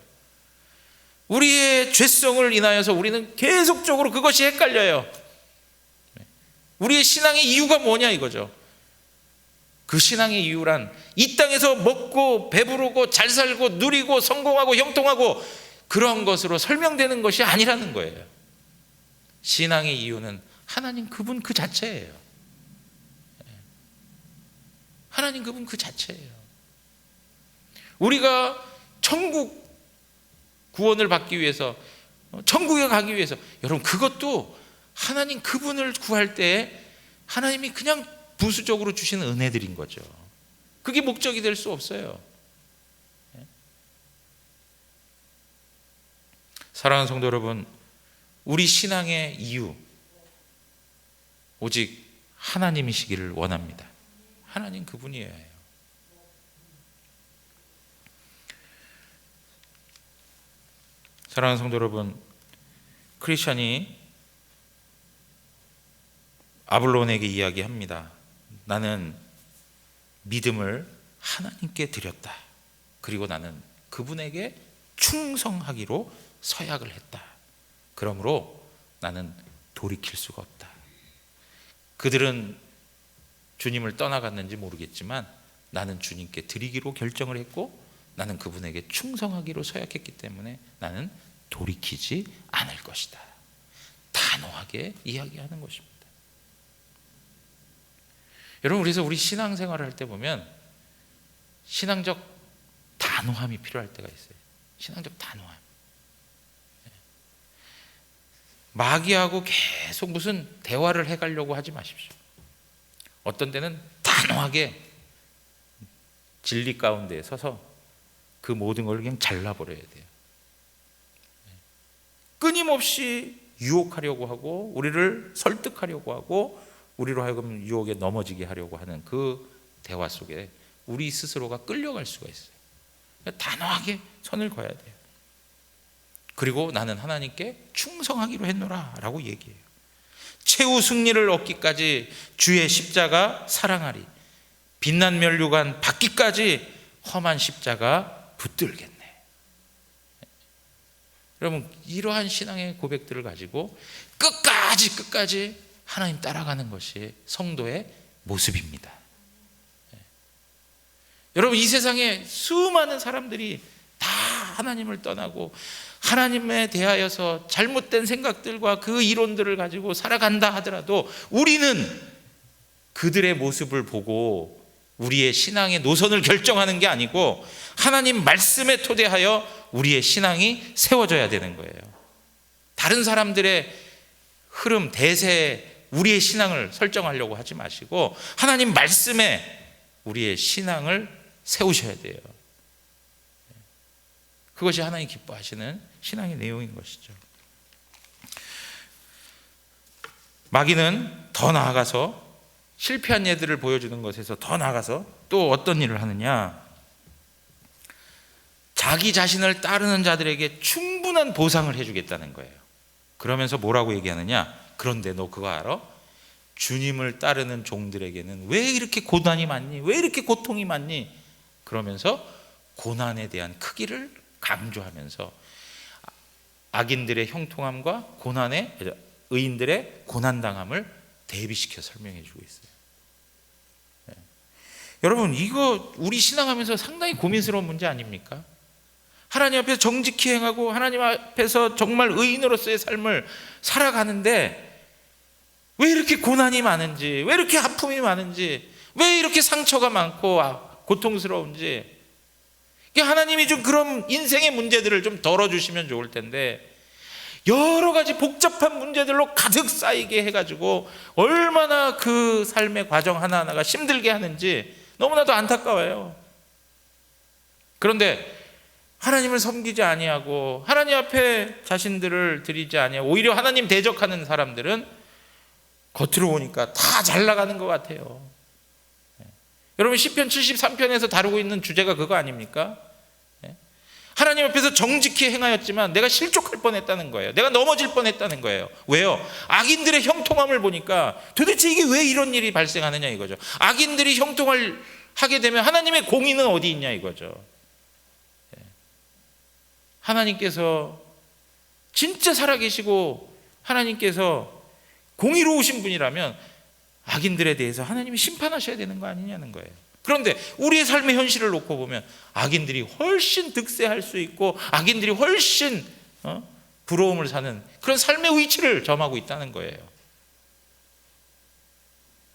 A: 우리의 죄성을 인하여서 우리는 계속적으로 그것이 헷갈려요. 우리의 신앙의 이유가 뭐냐 이거죠. 그 신앙의 이유란 이 땅에서 먹고 배부르고 잘 살고 누리고 성공하고 형통하고 그런 것으로 설명되는 것이 아니라는 거예요. 신앙의 이유는 하나님 그분 그 자체예요. 하나님 그분 그 자체예요. 우리가 천국 구원을 받기 위해서, 천국에 가기 위해서, 여러분 그것도 하나님 그분을 구할 때 하나님이 그냥 부수적으로 주시는 은혜들인 거죠. 그게 목적이 될 수 없어요. 사랑하는 성도 여러분, 우리 신앙의 이유 오직 하나님이시기를 원합니다. 하나님 그분이에요. 사랑하는 성도 여러분, 크리스찬이 아블론에게 이야기합니다. 나는 믿음을 하나님께 드렸다. 그리고 나는 그분에게 충성하기로 서약을 했다. 그러므로 나는 돌이킬 수가 없다. 그들은 주님을 떠나갔는지 모르겠지만 나는 주님께 드리기로 결정을 했고 나는 그분에게 충성하기로 서약했기 때문에 나는 돌이키지 않을 것이다. 단호하게 이야기하는 것입니다. 여러분, 그래서 우리 신앙생활을 할 때 보면 신앙적 단호함이 필요할 때가 있어요. 신앙적 단호함. 마귀하고 계속 무슨 대화를 해가려고 하지 마십시오. 어떤 때는 단호하게 진리 가운데 서서 그 모든 걸 그냥 잘라버려야 돼요. 끊임없이 유혹하려고 하고 우리를 설득하려고 하고 우리로 하여금 유혹에 넘어지게 하려고 하는 그 대화 속에 우리 스스로가 끌려갈 수가 있어요. 단호하게 선을 그어야 돼요. 그리고 나는 하나님께 충성하기로 했노라 라고 얘기해요. 최후 승리를 얻기까지 주의 십자가 사랑하리. 빛난 면류관 받기까지 험한 십자가 붙들겠네. 여러분, 이러한 신앙의 고백들을 가지고 끝까지 하나님 따라가는 것이 성도의 모습입니다. 여러분, 이 세상에 수많은 사람들이 다 하나님을 떠나고 하나님에 대하여서 잘못된 생각들과 그 이론들을 가지고 살아간다 하더라도 우리는 그들의 모습을 보고 우리의 신앙의 노선을 결정하는 게 아니고 하나님 말씀에 토대하여 우리의 신앙이 세워져야 되는 거예요. 다른 사람들의 흐름, 대세에 우리의 신앙을 설정하려고 하지 마시고 하나님 말씀에 우리의 신앙을 세우셔야 돼요. 그것이 하나님 기뻐하시는 신앙의 내용인 것이죠. 마귀는 더 나아가서 실패한 예들을 보여주는 것에서 더 나아가서 또 어떤 일을 하느냐, 자기 자신을 따르는 자들에게 충분한 보상을 해주겠다는 거예요. 그러면서 뭐라고 얘기하느냐, 그런데 너 그거 알아? 주님을 따르는 종들에게는 왜 이렇게 고난이 많니? 왜 이렇게 고통이 많니? 그러면서 고난에 대한 크기를 강조하면서 악인들의 형통함과 고난의, 의인들의 고난당함을 대비시켜 설명해 주고 있어요. 네. 여러분, 이거 우리 신앙하면서 상당히 고민스러운 문제 아닙니까? 하나님 앞에서 정직히 행하고 하나님 앞에서 정말 의인으로서의 삶을 살아가는데 왜 이렇게 고난이 많은지, 왜 이렇게 아픔이 많은지, 왜 이렇게 상처가 많고 고통스러운지, 하나님이 좀 그런 인생의 문제들을 좀 덜어주시면 좋을 텐데 여러 가지 복잡한 문제들로 가득 쌓이게 해가지고 얼마나 그 삶의 과정 하나하나가 힘들게 하는지 너무나도 안타까워요. 그런데 하나님을 섬기지 아니하고 하나님 앞에 자신들을 드리지 아니하고 오히려 하나님 대적하는 사람들은 겉으로 보니까 다 잘 나가는 것 같아요. 여러분, 시편 73편에서 다루고 있는 주제가 그거 아닙니까? 하나님 앞에서 정직히 행하였지만 내가 실족할 뻔했다는 거예요. 내가 넘어질 뻔했다는 거예요. 왜요? 악인들의 형통함을 보니까 도대체 이게 왜 이런 일이 발생하느냐 이거죠. 악인들이 형통을 하게 되면 하나님의 공의는 어디 있냐 이거죠. 하나님께서 진짜 살아계시고 하나님께서 공의로우신 분이라면 악인들에 대해서 하나님이 심판하셔야 되는 거 아니냐는 거예요. 그런데 우리의 삶의 현실을 놓고 보면 악인들이 훨씬 득세할 수 있고 악인들이 훨씬 부러움을 사는 그런 삶의 위치를 점하고 있다는 거예요.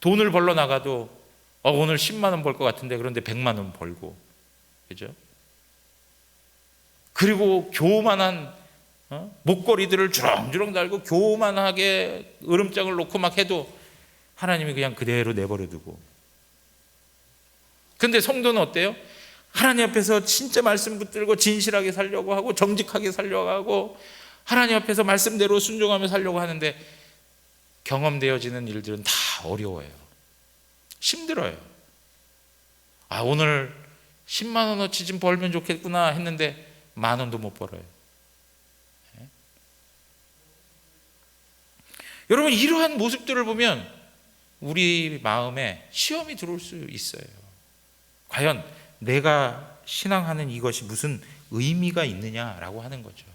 A: 돈을 벌러 나가도 오늘 10만 원 벌 것 같은데 그런데 100만 원 벌고, 그죠? 그리고 교만한 목걸이들을 주렁주렁 달고 교만하게 으름장을 놓고 막 해도 하나님이 그냥 그대로 내버려 두고. 근데 성도는 어때요? 하나님 앞에서 진짜 말씀 붙들고 진실하게 살려고 하고 정직하게 살려고 하고 하나님 앞에서 말씀대로 순종하며 살려고 하는데 경험되어지는 일들은 다 어려워요. 힘들어요. 오늘 10만 원어치 좀 벌면 좋겠구나 했는데 10,000원도 못 벌어요. 네? 여러분, 이러한 모습들을 보면 우리 마음에 시험이 들어올 수 있어요. 과연 내가 신앙하는 이것이 무슨 의미가 있느냐라고 하는 거죠.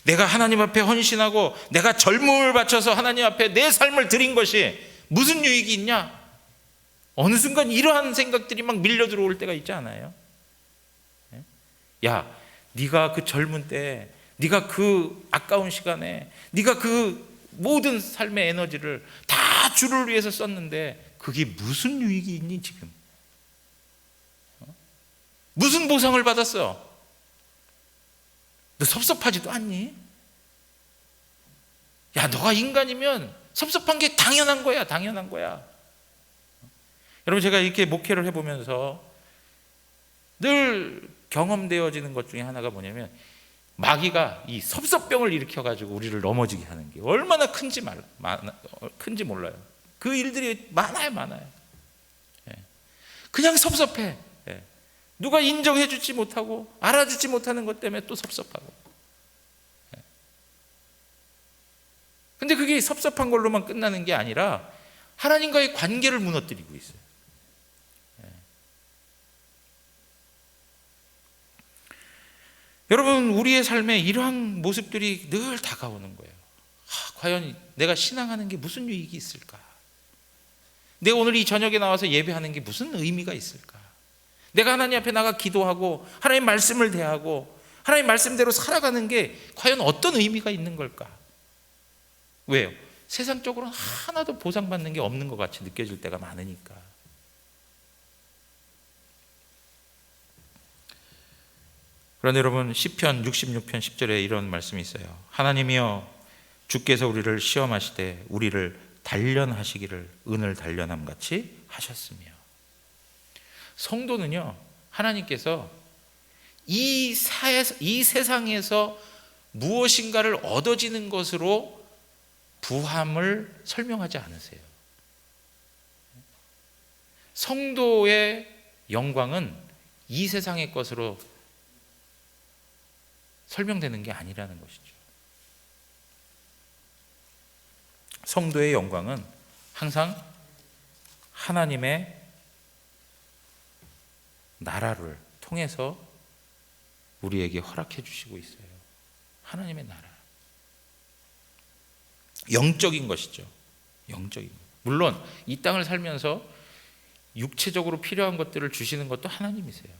A: 내가 하나님 앞에 헌신하고 내가 젊음을 바쳐서 하나님 앞에 내 삶을 드린 것이 무슨 유익이 있냐? 어느 순간 이러한 생각들이 막 밀려 들어올 때가 있지 않아요? 야, 네가 그 젊은 때, 네가 그 아까운 시간에, 네가 그 모든 삶의 에너지를 다 주를 위해서 썼는데 그게 무슨 유익이 있니 지금? 무슨 보상을 받았어? 너 섭섭하지도 않니? 야, 너가 인간이면 섭섭한 게 당연한 거야, 당연한 거야. 여러분, 제가 이렇게 목회를 해보면서 늘 경험되어지는 것 중에 하나가 뭐냐면 마귀가 이 섭섭병을 일으켜가지고 우리를 넘어지게 하는 게 얼마나 큰지 몰라요. 그 일들이 많아요. 그냥 섭섭해. 누가 인정해주지 못하고 알아주지 못하는 것 때문에 또 섭섭하고. 근데 그게 섭섭한 걸로만 끝나는 게 아니라 하나님과의 관계를 무너뜨리고 있어요. 여러분, 우리의 삶에 이러한 모습들이 늘 다가오는 거예요. 과연 내가 신앙하는 게 무슨 유익이 있을까? 내가 오늘 이 저녁에 나와서 예배하는 게 무슨 의미가 있을까? 내가 하나님 앞에 나가 기도하고 하나님 말씀을 대하고 하나님 말씀대로 살아가는 게 과연 어떤 의미가 있는 걸까? 왜요? 세상적으로는 하나도 보상받는 게 없는 것 같이 느껴질 때가 많으니까. 그런데 여러분, 시편 66편 10절에 이런 말씀이 있어요. 하나님이여, 주께서 우리를 시험하시되 우리를 단련하시기를 은을 단련함 같이 하셨으며. 성도는요, 하나님께서 이 세상에서 무엇인가를 얻어지는 것으로 부함을 설명하지 않으세요. 성도의 영광은 이 세상의 것으로 설명되는 게 아니라는 것이죠. 성도의 영광은 항상 하나님의 나라를 통해서 우리에게 허락해 주시고 있어요. 하나님의 나라. 영적인 것이죠. 영적인 것. 물론 이 땅을 살면서 육체적으로 필요한 것들을 주시는 것도 하나님이세요.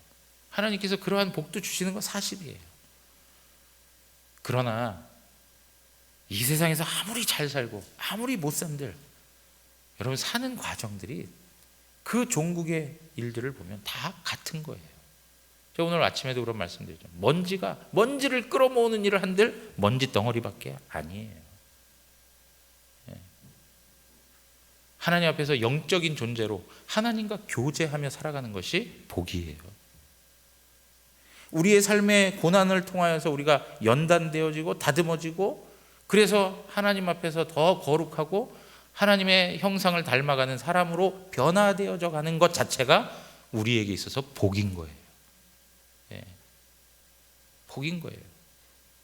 A: 하나님께서 그러한 복도 주시는 건 사실이에요. 그러나 이 세상에서 아무리 잘 살고 아무리 못 산들, 여러분 사는 과정들이 그 종국의 일들을 보면 다 같은 거예요. 제가 오늘 아침에도 그런 말씀드렸죠. 먼지를 끌어모으는 일을 한들 먼지 덩어리밖에 아니에요. 하나님 앞에서 영적인 존재로 하나님과 교제하며 살아가는 것이 복이에요. 우리의 삶의 고난을 통하여서 우리가 연단되어지고 다듬어지고, 그래서 하나님 앞에서 더 거룩하고 하나님의 형상을 닮아가는 사람으로 변화되어져 가는 것 자체가 우리에게 있어서 복인 거예요. 복인 거예요.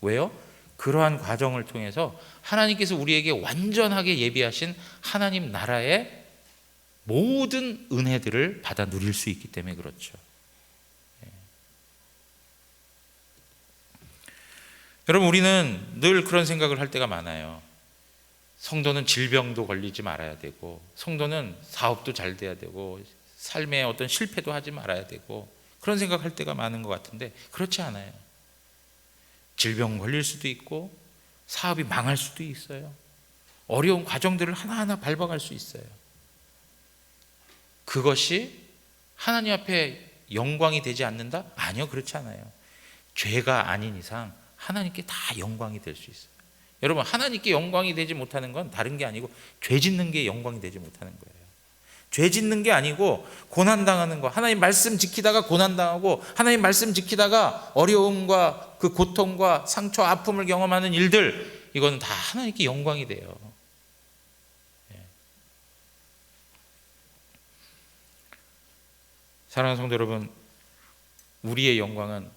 A: 왜요? 그러한 과정을 통해서 하나님께서 우리에게 완전하게 예비하신 하나님 나라의 모든 은혜들을 받아 누릴 수 있기 때문에 그렇죠. 여러분, 우리는 늘 그런 생각을 할 때가 많아요. 성도는 질병도 걸리지 말아야 되고, 성도는 사업도 잘 돼야 되고, 삶의 어떤 실패도 하지 말아야 되고, 그런 생각할 때가 많은 것 같은데 그렇지 않아요. 질병 걸릴 수도 있고 사업이 망할 수도 있어요. 어려운 과정들을 하나하나 밟아갈 수 있어요. 그것이 하나님 앞에 영광이 되지 않는다? 아니요, 그렇지 않아요. 죄가 아닌 이상 하나님께 다 영광이 될 수 있어요. 여러분, 하나님께 영광이 되지 못하는 건 다른 게 아니고 죄 짓는 게 영광이 되지 못하는 거예요. 죄 짓는 게 아니고 고난당하는 거, 하나님 말씀 지키다가 고난당하고 하나님 말씀 지키다가 어려움과 그 고통과 상처, 아픔을 경험하는 일들, 이거는 다 하나님께 영광이 돼요. 사랑하는 성도 여러분, 우리의 영광은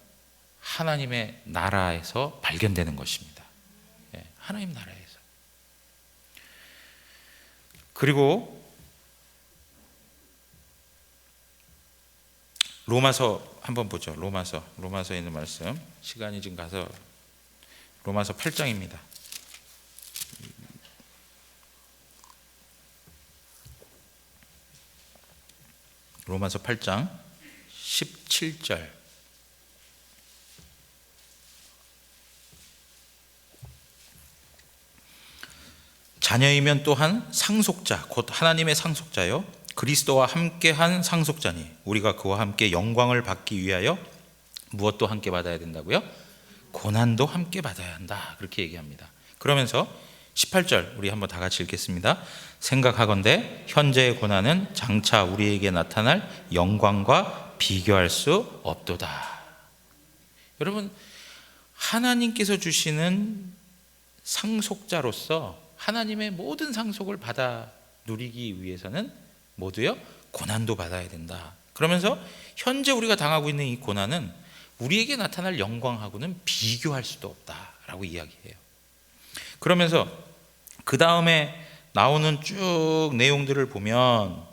A: 하나님의 나라에서 발견되는 것입니다. 하나님 나라에서. 그리고 로마서 한번 보죠. 로마서에 있는 말씀, 시간이 지금 가서 로마서 8장입니다. 로마서 8장 17절. 자녀이면 또한 상속자, 곧 하나님의 상속자요, 그리스도와 함께한 상속자니 우리가 그와 함께 영광을 받기 위하여 무엇도 함께 받아야 된다고요? 고난도 함께 받아야 한다, 그렇게 얘기합니다. 그러면서 18절 우리 한번 다 같이 읽겠습니다. 생각하건대 현재의 고난은 장차 우리에게 나타날 영광과 비교할 수 없도다. 여러분, 하나님께서 주시는 상속자로서 하나님의 모든 상속을 받아 누리기 위해서는 모두요, 고난도 받아야 된다. 그러면서 현재 우리가 당하고 있는 이 고난은 우리에게 나타날 영광하고는 비교할 수도 없다라고 이야기해요. 그러면서 그 다음에 나오는 쭉 내용들을 보면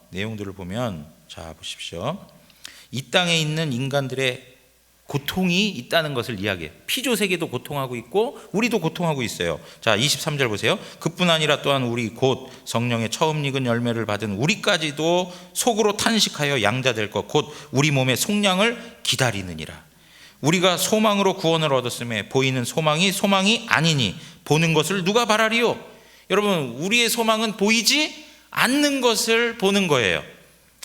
A: 자 보십시오. 이 땅에 있는 인간들의 고통이 있다는 것을 이야기해요. 피조세계도 고통하고 있고 우리도 고통하고 있어요. 자 23절 보세요. 그뿐 아니라 또한 우리 곧 성령의 처음 익은 열매를 받은 우리까지도 속으로 탄식하여 양자될 것 곧 우리 몸의 속량을 기다리느니라. 우리가 소망으로 구원을 얻었음에 보이는 소망이 아니니 보는 것을 누가 바라리요? 여러분, 우리의 소망은 보이지 않는 것을 보는 거예요.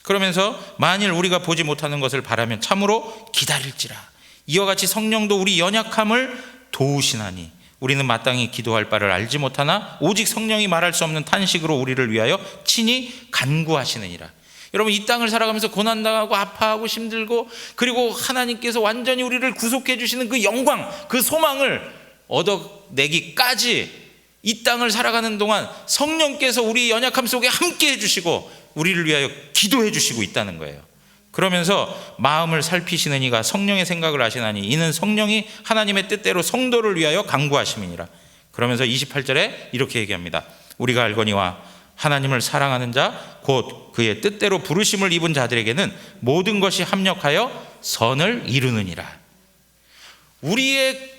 A: 그러면서 만일 우리가 보지 못하는 것을 바라면 참으로 기다릴지라. 이와 같이 성령도 우리 연약함을 도우시나니 우리는 마땅히 기도할 바를 알지 못하나 오직 성령이 말할 수 없는 탄식으로 우리를 위하여 친히 간구하시느니라. 여러분, 이 땅을 살아가면서 고난당하고 아파하고 힘들고, 그리고 하나님께서 완전히 우리를 구속해 주시는 그 영광, 그 소망을 얻어내기까지 이 땅을 살아가는 동안 성령께서 우리 연약함 속에 함께 해주시고 우리를 위하여 기도해 주시고 있다는 거예요. 그러면서 마음을 살피시는 이가 성령의 생각을 아시나니 이는 성령이 하나님의 뜻대로 성도를 위하여 간구하심이니라. 그러면서 28절에 이렇게 얘기합니다. 우리가 알거니와 하나님을 사랑하는 자 곧 그의 뜻대로 부르심을 입은 자들에게는 모든 것이 합력하여 선을 이루느니라. 우리의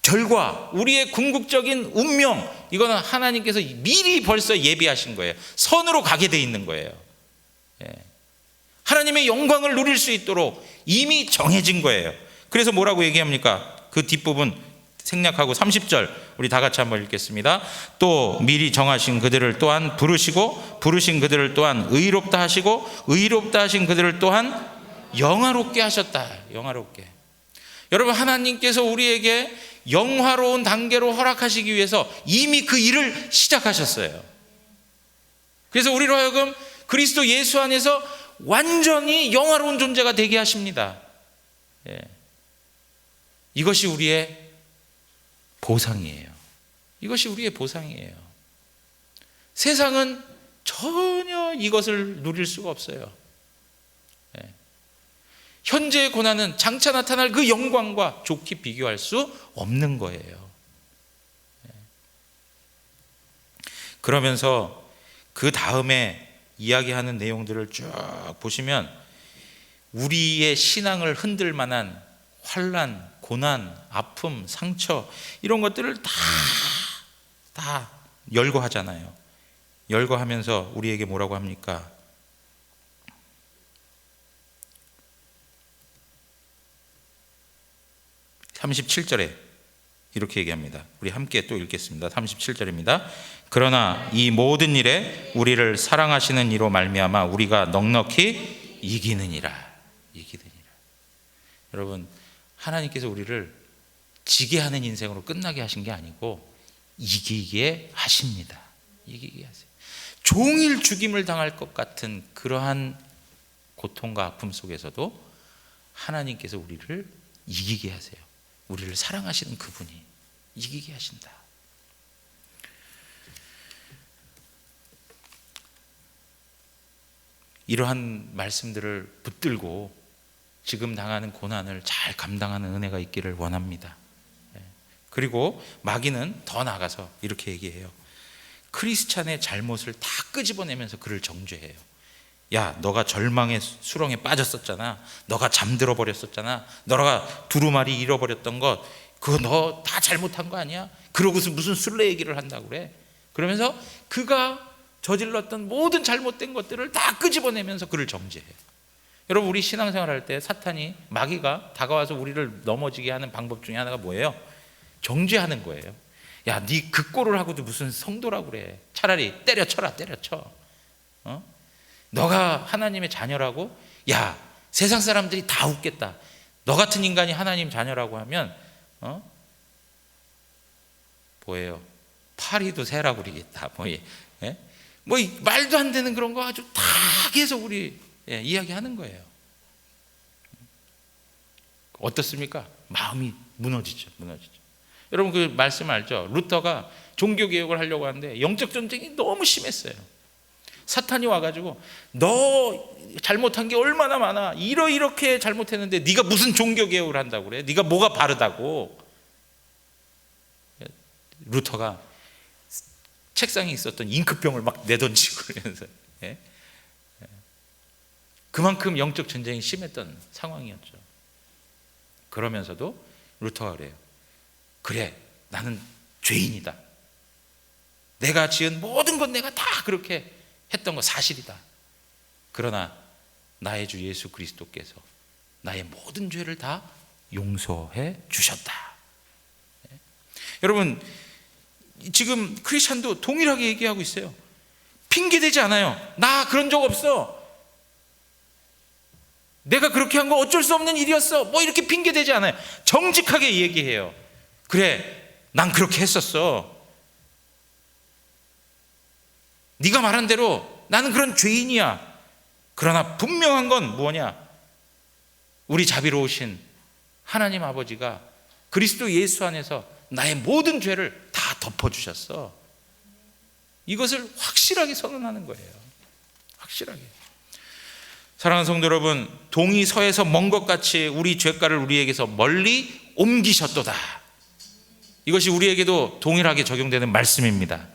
A: 결과, 우리의 궁극적인 운명, 이거는 하나님께서 미리 벌써 예비하신 거예요. 선으로 가게 돼 있는 거예요. 하나님의 영광을 누릴 수 있도록 이미 정해진 거예요. 그래서 뭐라고 얘기합니까? 그 뒷부분 생략하고 30절 우리 다 같이 한번 읽겠습니다. 또 미리 정하신 그들을 또한 부르시고 부르신 그들을 또한 의롭다 하시고 의롭다 하신 그들을 또한 영화롭게 하셨다. 영화롭게. 여러분, 하나님께서 우리에게 영화로운 단계로 허락하시기 위해서 이미 그 일을 시작하셨어요. 그래서 우리로 하여금 그리스도 예수 안에서 완전히 영화로운 존재가 되게 하십니다. 이것이 우리의 보상이에요. 이것이 우리의 보상이에요. 세상은 전혀 이것을 누릴 수가 없어요. 현재의 고난은 장차 나타날 그 영광과 좋게 비교할 수 없는 거예요. 그러면서 그 다음에 이야기하는 내용들을 쭉 보시면 우리의 신앙을 흔들 만한 환난, 고난, 아픔, 상처 이런 것들을 다 열거하잖아요. 열거하면서 우리에게 뭐라고 합니까? (37절에) 이렇게 얘기합니다. 우리 함께 또 읽겠습니다. 37절입니다. 그러나 이 모든 일에 우리를 사랑하시는 이로 말미암아 우리가 넉넉히 이기느니라. 여러분, 하나님께서 우리를 지게 하는 인생으로 끝나게 하신 게 아니고 이기게 하십니다. 이기게 하세요. 종일 죽임을 당할 것 같은 그러한 고통과 아픔 속에서도 하나님께서 우리를 이기게 하세요. 우리를 사랑하시는 그분이 이기게 하신다. 이러한 말씀들을 붙들고 지금 당하는 고난을 잘 감당하는 은혜가 있기를 원합니다. 그리고 마귀는 더 나아가서 이렇게 얘기해요. 크리스찬의 잘못을 다 끄집어내면서 그를 정죄해요. 야, 너가 절망의 수렁에 빠졌었잖아. 너가 잠들어 버렸었잖아. 너가 두루마리 잃어버렸던 것, 그거 너 다 잘못한 거 아니야? 그러고서 무슨 순례 얘기를 한다고 그래? 그러면서 그가 저질렀던 모든 잘못된 것들을 다 끄집어내면서 그를 정죄해요. 여러분, 우리 신앙생활 할 때 사탄이, 마귀가 다가와서 우리를 넘어지게 하는 방법 중에 하나가 뭐예요? 정죄하는 거예요. 야, 네 그 꼴을 하고도 무슨 성도라고 그래? 차라리 때려쳐라, 때려쳐. 너가 하나님의 자녀라고? 야, 세상 사람들이 다 웃겠다. 너 같은 인간이 하나님 자녀라고 하면 뭐예요? 파리도 새라고 그러겠다. 뭐 말도 안 되는 그런 거 아주 다 계속 우리 이야기하는 거예요. 어떻습니까? 마음이 무너지죠. 여러분, 그 말씀 알죠? 루터가 종교개혁을 하려고 하는데 영적 전쟁이 너무 심했어요. 사탄이 와가지고 너 잘못한 게 얼마나 많아, 이렇게 잘못했는데 네가 무슨 종교개혁을 한다고 그래? 네가 뭐가 바르다고? 루터가 책상에 있었던 잉크병을 막 내던지고 그러면서 그만큼 영적 전쟁이 심했던 상황이었죠. 그러면서도 루터가 그래요. 그래, 나는 죄인이다. 내가 지은 모든 건 내가 다 그렇게 했던 거 사실이다. 그러나 나의 주 예수 그리스도께서 나의 모든 죄를 다 용서해 주셨다. 여러분, 지금 크리스찬도 동일하게 얘기하고 있어요. 핑계대지 않아요. 나 그런 적 없어. 내가 그렇게 한 거 어쩔 수 없는 일이었어. 뭐 이렇게 핑계대지 않아요. 정직하게 얘기해요. 그래, 난 그렇게 했었어. 네가 말한 대로 나는 그런 죄인이야. 그러나 분명한 건 뭐냐? 우리 자비로우신 하나님 아버지가 그리스도 예수 안에서 나의 모든 죄를 다 덮어주셨어. 이것을 확실하게 선언하는 거예요. 확실하게. 사랑하는 성도 여러분, 동이 서에서 먼 것 같이 우리 죄가를 우리에게서 멀리 옮기셨도다. 이것이 우리에게도 동일하게 적용되는 말씀입니다.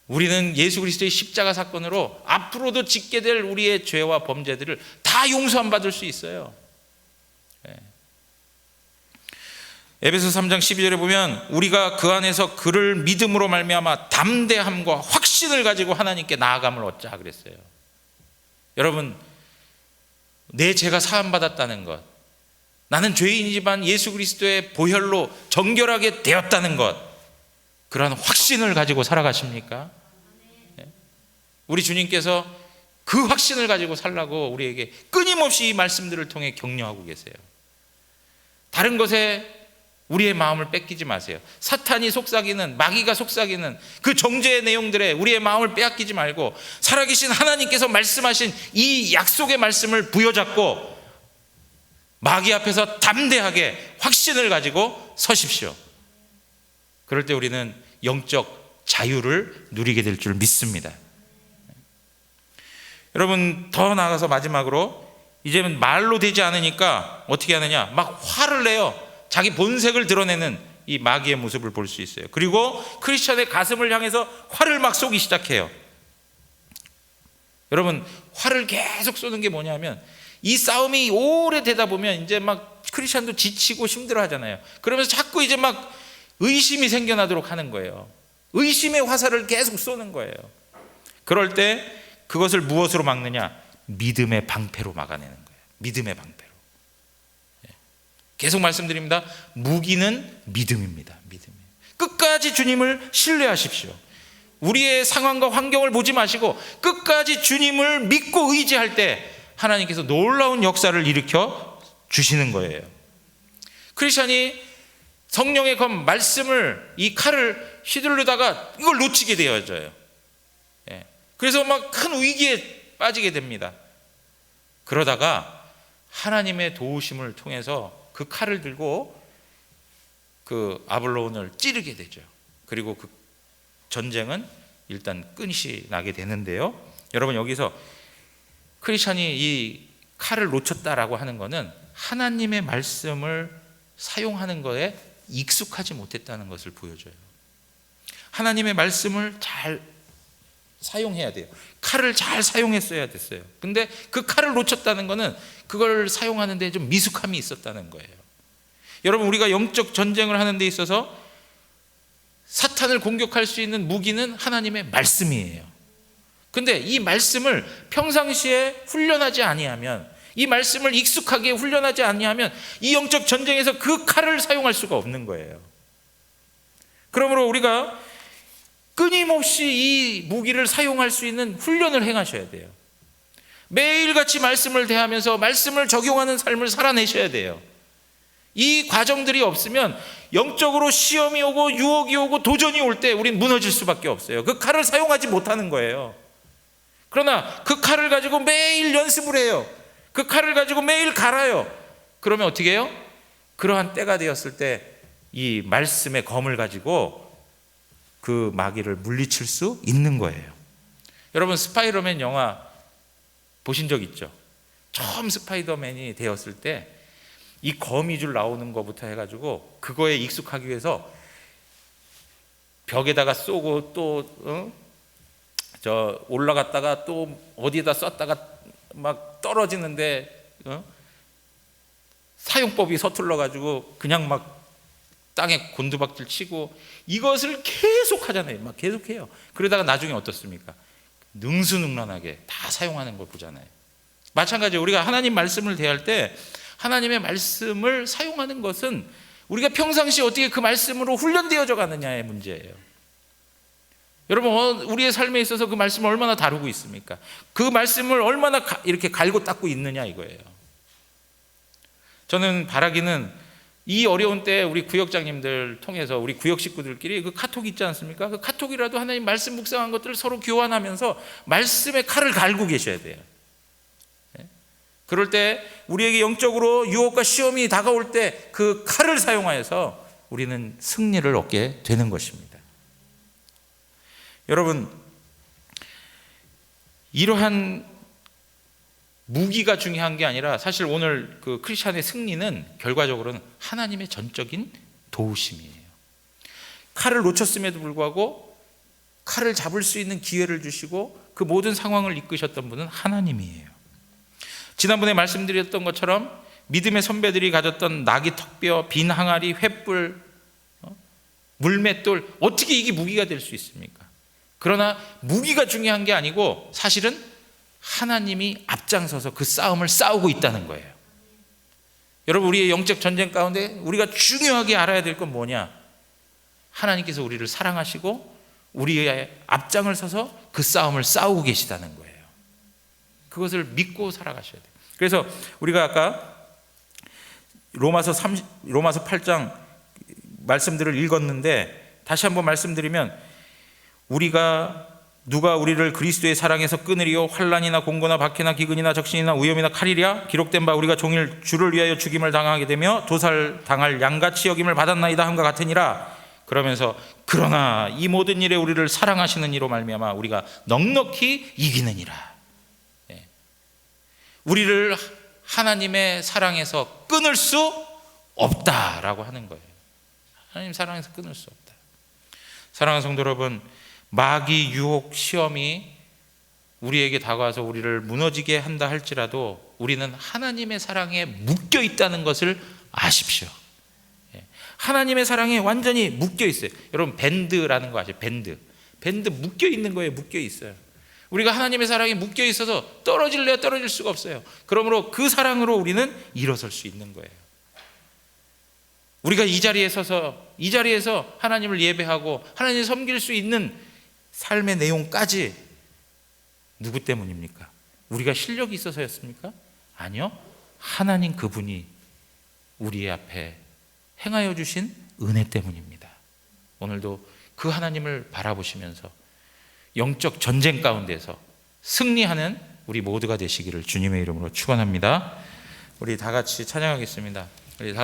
A: 우리는 예수 그리스도의 십자가 사건으로 앞으로도 짓게 될 우리의 죄와 범죄들을 다 용서 안 받을 수 있어요. 에베소 3장 12절에 보면 우리가 그 안에서 그를 믿음으로 말미암아 담대함과 확신을 가지고 하나님께 나아감을 얻자 그랬어요. 여러분, 내 죄가 사함받았다는 것, 나는 죄인이지만 예수 그리스도의 보혈로 정결하게 되었다는 것, 그러한 확신을 가지고 살아가십니까? 우리 주님께서 그 확신을 가지고 살라고 우리에게 끊임없이 이 말씀들을 통해 격려하고 계세요. 다른 것에 우리의 마음을 뺏기지 마세요. 사탄이 속삭이는, 마귀가 속삭이는 그 정죄의 내용들에 우리의 마음을 빼앗기지 말고 살아계신 하나님께서 말씀하신 이 약속의 말씀을 부여잡고 마귀 앞에서 담대하게 확신을 가지고 서십시오. 그럴 때 우리는 영적 자유를 누리게 될 줄 믿습니다. 여러분, 더 나아가서 마지막으로 이제는 말로 되지 않으니까 어떻게 하느냐? 막 화를 내요. 자기 본색을 드러내는 이 마귀의 모습을 볼 수 있어요. 그리고 크리스천의 가슴을 향해서 화를 막 쏘기 시작해요. 여러분, 화를 계속 쏘는 게 뭐냐면 이 싸움이 오래되다 보면 이제 막 크리스천도 지치고 힘들어 하잖아요. 그러면서 자꾸 이제 막 의심이 생겨나도록 하는 거예요. 의심의 화살을 계속 쏘는 거예요. 그럴 때 그것을 무엇으로 막느냐? 믿음의 방패로 막아내는 거예요. 믿음의 방패로. 계속 말씀드립니다. 무기는 믿음입니다. 믿음. 끝까지 주님을 신뢰하십시오. 우리의 상황과 환경을 보지 마시고 끝까지 주님을 믿고 의지할 때 하나님께서 놀라운 역사를 일으켜 주시는 거예요. 크리스천이 성령의 검 말씀을, 이 칼을 휘두르다가 이걸 놓치게 되어져요. 그래서 막 큰 위기에 빠지게 됩니다. 그러다가 하나님의 도우심을 통해서 그 칼을 들고 그 아블론을 찌르게 되죠. 그리고 그 전쟁은 일단 끝이 나게 되는데요. 여러분, 여기서 크리스천이 이 칼을 놓쳤다라고 하는 것은 하나님의 말씀을 사용하는 것에 익숙하지 못했다는 것을 보여줘요. 하나님의 말씀을 잘 사용해야 돼요. 칼을 잘 사용했어야 됐어요. 근데 그 칼을 놓쳤다는 것은 그걸 사용하는 데 좀 미숙함이 있었다는 거예요. 여러분, 우리가 영적 전쟁을 하는 데 있어서 사탄을 공격할 수 있는 무기는 하나님의 말씀이에요. 근데 이 말씀을 평상시에 훈련하지 아니하면, 이 말씀을 익숙하게 훈련하지 아니하면 이 영적 전쟁에서 그 칼을 사용할 수가 없는 거예요. 그러므로 우리가 끊임없이 이 무기를 사용할 수 있는 훈련을 행하셔야 돼요. 매일같이 말씀을 대하면서 말씀을 적용하는 삶을 살아내셔야 돼요. 이 과정들이 없으면 영적으로 시험이 오고 유혹이 오고 도전이 올 때 우린 무너질 수밖에 없어요. 그 칼을 사용하지 못하는 거예요. 그러나 그 칼을 가지고 매일 연습을 해요. 그 칼을 가지고 매일 갈아요. 그러면 어떻게 해요? 그러한 때가 되었을 때 이 말씀의 검을 가지고 그 마귀를 물리칠 수 있는 거예요. 여러분, 스파이더맨 영화 보신 적 있죠? 처음 스파이더맨이 되었을 때 이 거미줄 나오는 것부터 해가지고 그거에 익숙하기 위해서 벽에다가 쏘고 또 저 올라갔다가 또 어디에다 쐈다가 막 떨어지는데 사용법이 서툴러가지고 그냥 막 땅에 곤두박질 치고 이것을 계속 하잖아요. 막 계속해요. 그러다가 나중에 어떻습니까? 능수능란하게 다 사용하는 걸 보잖아요. 마찬가지로 우리가 하나님 말씀을 대할 때 하나님의 말씀을 사용하는 것은 우리가 평상시에 어떻게 그 말씀으로 훈련되어져 가느냐의 문제예요. 여러분, 우리의 삶에 있어서 그 말씀을 얼마나 다루고 있습니까? 그 말씀을 얼마나 이렇게 갈고 닦고 있느냐 이거예요. 저는 바라기는 이 어려운 때 우리 구역장님들 통해서 우리 구역 식구들끼리 그 카톡 있지 않습니까? 그 카톡이라도 하나님 말씀 묵상한 것들을 서로 교환하면서 말씀의 칼을 갈고 계셔야 돼요. 그럴 때 우리에게 영적으로 유혹과 시험이 다가올 때 그 칼을 사용하여서 우리는 승리를 얻게 되는 것입니다. 여러분, 이러한 무기가 중요한 게 아니라 사실 오늘 그 크리스찬의 승리는 결과적으로는 하나님의 전적인 도우심이에요. 칼을 놓쳤음에도 불구하고 칼을 잡을 수 있는 기회를 주시고 그 모든 상황을 이끄셨던 분은 하나님이에요. 지난번에 말씀드렸던 것처럼 믿음의 선배들이 가졌던 나귀 턱뼈, 빈 항아리, 횃불, 물맷돌, 어떻게 이게 무기가 될 수 있습니까? 그러나 무기가 중요한 게 아니고 사실은 하나님이 앞장서서 그 싸움을 싸우고 있다는 거예요. 여러분, 우리의 영적 전쟁 가운데 우리가 중요하게 알아야 될 건 뭐냐? 하나님께서 우리를 사랑하시고 우리의 앞장을 서서 그 싸움을 싸우고 계시다는 거예요. 그것을 믿고 살아가셔야 돼요. 그래서 우리가 아까 로마서 8장 말씀들을 읽었는데 다시 한번 말씀드리면, 누가 우리를 그리스도의 사랑에서 끊으리요? 환난이나 공고나 박해나 기근이나 적신이나 위험이나 칼이랴? 기록된 바 우리가 종일 주를 위하여 죽임을 당하게 되며 도살당할 양같이 여김을 받았나이다 함과 같으니라. 그러면서 그러나 이 모든 일에 우리를 사랑하시는 이로 말미암아 우리가 넉넉히 이기느니라. 우리를 하나님의 사랑에서 끊을 수 없다라고 하는 거예요. 하나님 사랑에서 끊을 수 없다. 사랑하는 성도 여러분, 마귀, 유혹, 시험이 우리에게 다가와서 우리를 무너지게 한다 할지라도 우리는 하나님의 사랑에 묶여 있다는 것을 아십시오. 하나님의 사랑에 완전히 묶여 있어요. 여러분, 밴드라는 거 아시죠? 밴드 묶여 있는 거예요. 묶여 있어요. 우리가 하나님의 사랑에 묶여 있어서 떨어질래야 떨어질 수가 없어요. 그러므로 그 사랑으로 우리는 일어설 수 있는 거예요. 우리가 이 자리에서 하나님을 예배하고 하나님을 섬길 수 있는 삶의 내용까지 누구 때문입니까? 우리가 실력이 있어서였습니까? 아니요. 하나님 그분이 우리 앞에 행하여 주신 은혜 때문입니다. 오늘도 그 하나님을 바라보시면서 영적 전쟁 가운데서 승리하는 우리 모두가 되시기를 주님의 이름으로 축원합니다. 우리 다 같이 찬양하겠습니다. 우리 다